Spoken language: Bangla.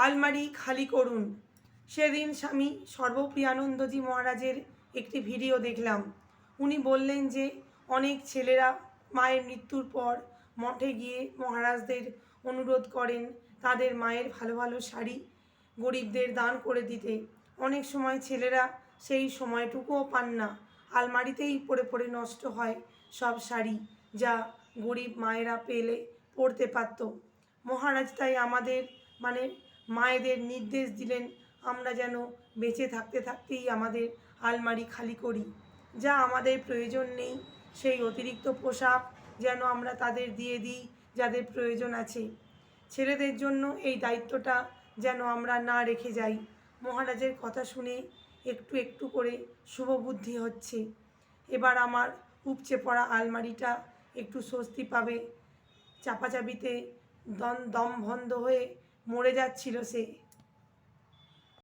আলমারি খালি করুন। সেদিন স্বামী সর্বপ্রিয়ানন্দজি মহারাজের একটি ভিডিও দেখলাম। উনি বললেন যে অনেক ছেলেরা মায়ের মৃত্যুর পর মঠে গিয়ে মহারাজদের অনুরোধ করেন তাদের মায়ের ভালো ভালো শাড়ি গরিবদের দান করে দিতে। অনেক সময় ছেলেরা সেই সময়টুকুও পান না, আলমারিতেই পড়ে পড়ে নষ্ট হয় সব শাড়ি, যা গরিব মায়েরা পেলে পরতে পারত। মহারাজ তাই আমাদের মানে মায়েদের নির্দেশ দিলেন আমরা যেন বেঁচে থাকতে থাকতেই আমাদের আলমারি খালি করি, যা আমাদের প্রয়োজন নেই সেই অতিরিক্ত পোশাক যেন আমরা তাদের দিয়ে দিই যাদের প্রয়োজন আছে। ছেলেদের জন্য এই দায়িত্বটা যেন আমরা না রেখে যাই। মহারাজের কথা শুনে একটু একটু করে শুভবুদ্ধি হচ্ছে। এবার আমার উপচে পড়া আলমারিটা একটু স্বস্তি পাবে। চাপাচাপিতে দম বন্ধ হয়ে মরে যাচ্ছিল সে।